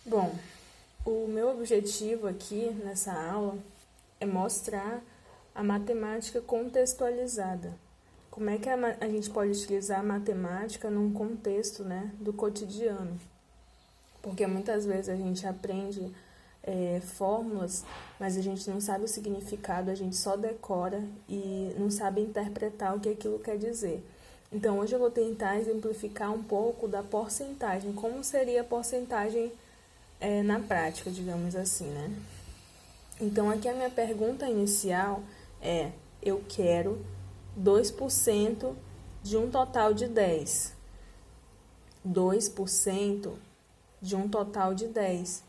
Bom, o meu objetivo aqui nessa aula é mostrar a matemática contextualizada. Como é que a gente pode utilizar a matemática num contexto, né, do cotidiano? Porque muitas vezes a gente aprende fórmulas, mas a gente não sabe o significado, a gente só decora e não sabe interpretar o que aquilo quer dizer. Então, hoje eu vou tentar exemplificar um pouco da porcentagem, como seria a porcentagem na prática, digamos assim, né? Então, aqui a minha pergunta inicial é: eu quero 2% de um total de 10. 2% de um total de 10.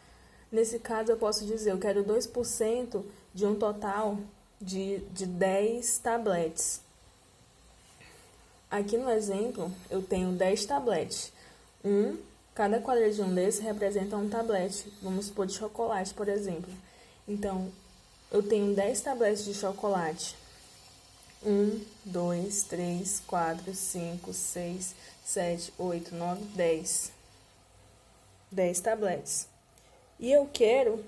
Nesse caso, eu posso dizer, eu quero 2% de um total de 10 tabletes. Aqui no exemplo, eu tenho 10 tabletes. Cada quadradinho desse representa um tablete. Vamos supor de chocolate, por exemplo. Então, eu tenho 10 tabletes de chocolate. 2, 3, 4, 5, 6, 7, 8, 9, 10. 10 tabletes. E eu quero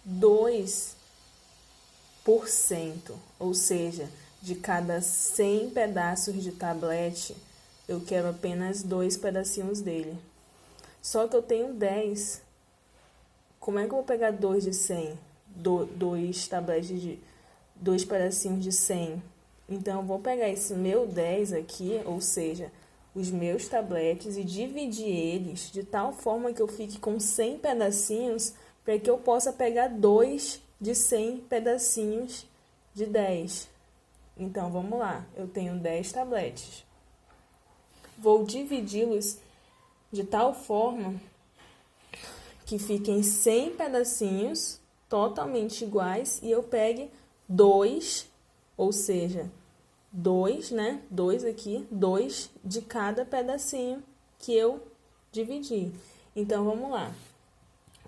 2%, ou seja, de cada 100 pedaços de tablete, eu quero apenas 2 pedacinhos dele. Só que eu tenho 10. Como é que eu vou pegar 2 de 100? 2 tabletes de 2 pedacinhos de 100. Então, eu vou pegar esse meu 10 aqui, ou seja, os meus tabletes, e dividir eles de tal forma que eu fique com 100 pedacinhos, para que eu possa pegar 2 de 100 pedacinhos de 10. Então, vamos lá. Eu tenho 10 tabletes. Vou dividi-los de tal forma que fiquem 100 pedacinhos totalmente iguais e eu pegue 2, ou seja, 2, né? 2 aqui, 2 de cada pedacinho que eu dividi. Então, vamos lá.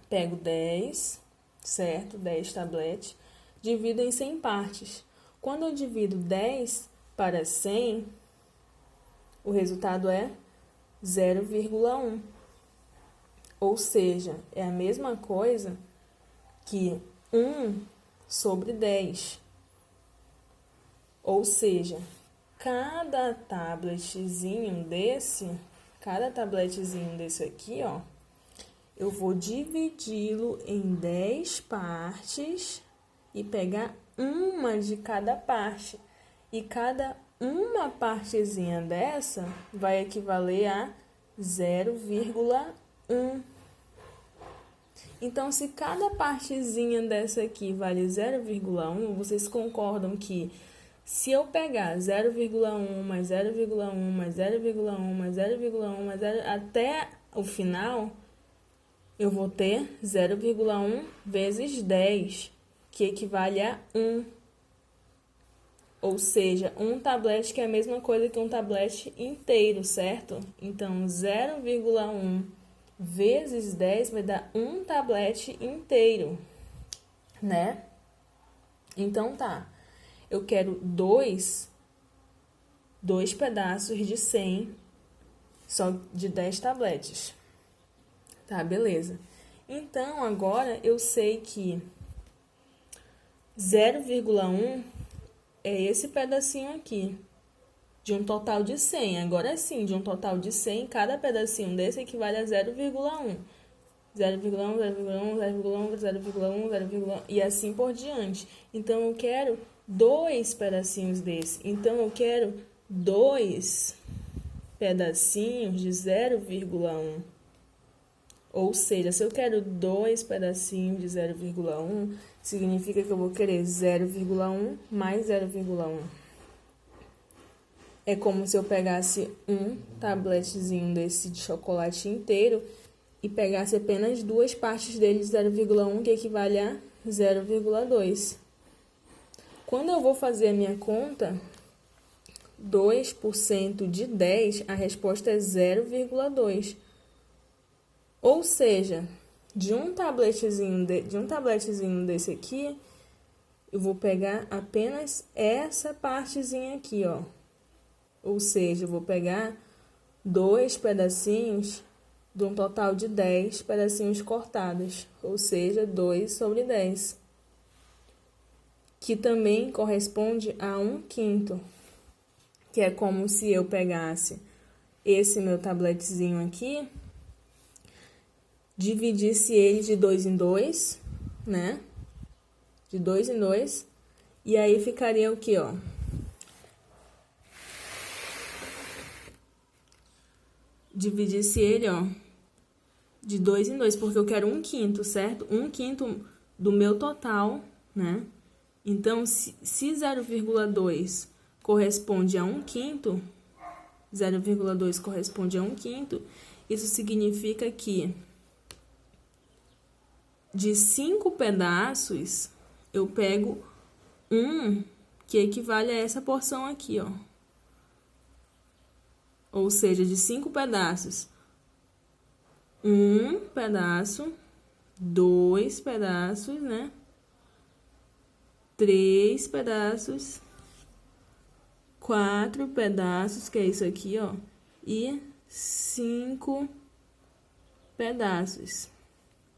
Pego 10, certo? 10 tabletes, divido em 100 partes. Quando eu divido 10 para 100, o resultado é 0,1. Ou seja, é a mesma coisa que 1 sobre 10. Ou seja, cada tabletezinho desse aqui, ó, eu vou dividi-lo em 10 partes e pegar uma de cada parte. E cada uma partezinha dessa vai equivaler a 0,1. Então, se cada partezinha dessa aqui vale 0,1, vocês concordam que se eu pegar 0,1 mais 0,1 mais 0,1 mais 0,1 mais 0, até o final, eu vou ter 0,1 vezes 10, que equivale a 1. Ou seja, um tablete que é a mesma coisa que um tablete inteiro, certo? Então, 0,1 vezes 10 vai dar um tablete inteiro, né? Então, tá. Eu quero 2 pedaços de 100, só de 10 tabletes. Tá, beleza. Então, agora eu sei que 0,1 é esse pedacinho aqui, de um total de 100. Agora sim, de um total de 100, cada pedacinho desse equivale a 0,1. 0,1, 0,1, 0,1, 0,1, 0,1 e assim por diante. Então, eu quero 2 pedacinhos desse. Então, eu quero 2 pedacinhos de 0,1. Ou seja, se eu quero 2 pedacinhos de 0,1, significa que eu vou querer 0,1 mais 0,1. É como se eu pegasse um tabletezinho desse de chocolate inteiro e pegasse apenas 2 partes dele de 0,1, que equivale a 0,2. Quando eu vou fazer a minha conta, 2% de 10, a resposta é 0,2. Ou seja, de um tabletezinho desse aqui, eu vou pegar apenas essa partezinha aqui, ó. Ou seja, eu vou pegar 2 pedacinhos de um total de 10 pedacinhos cortados, ou seja, 2 sobre 10, que também corresponde a 1/5, que é como se eu pegasse esse meu tabletezinho aqui, dividisse ele de 2 em 2, né? De 2 em 2, e aí ficaria o quê, ó? Dividisse ele, ó, de 2 em 2, porque eu quero 1/5, certo? 1/5 do meu total, né? Então, se 0,2 corresponde a 1/5, 0,2 corresponde a 1/5, isso significa que de 5 pedaços, eu pego um que equivale a essa porção aqui, ó. Ou seja, de 5 pedaços, 1 pedaço, 2 pedaços, né? 3 pedaços, 4 pedaços, que é isso aqui, ó, e 5 pedaços.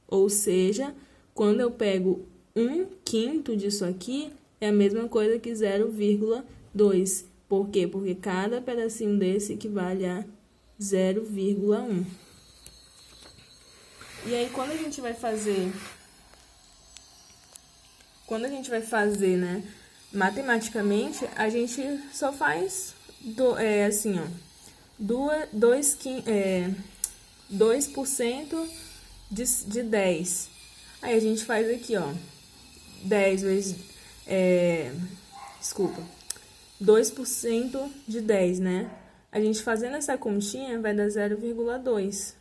Ou seja, quando eu pego 1/5 disso aqui, é a mesma coisa que 0,2. Por quê? Porque cada pedacinho desse equivale a 0,1. E aí, quando a gente vai fazer, né, matematicamente, a gente só faz assim, ó, 2% de 10. Aí a gente faz aqui, ó, 10 vezes, 2% de 10, né? A gente fazendo essa continha vai dar 0,2.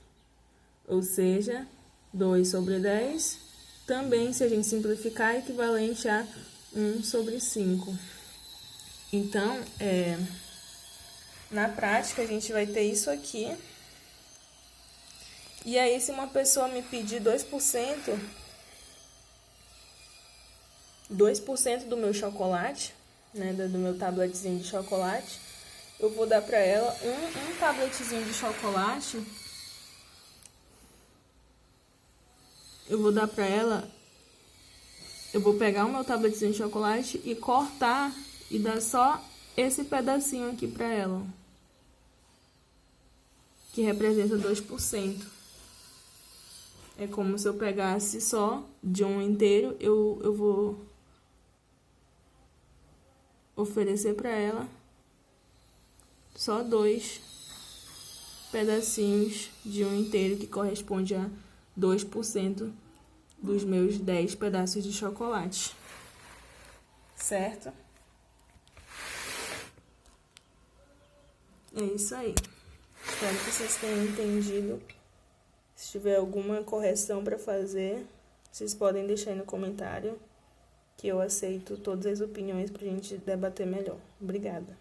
Ou seja, 2 sobre 10, também, se a gente simplificar, é equivalente a 1 sobre 5. Então, na prática, a gente vai ter isso aqui. E aí, se uma pessoa me pedir 2% do meu chocolate, né, do meu tabletezinho de chocolate, eu vou dar para ela um tabletezinho de chocolate. Eu vou pegar o meu tabletezinho de chocolate e cortar e dar só esse pedacinho aqui para ela, que representa 2%. É como se eu pegasse só de um inteiro, eu vou oferecer para ela só 2 pedacinhos de um inteiro, que corresponde a 2% dos meus 10 pedaços de chocolate. Certo? É isso aí. Espero que vocês tenham entendido. Se tiver alguma correção para fazer, vocês podem deixar aí no comentário, que eu aceito todas as opiniões para a gente debater melhor. Obrigada.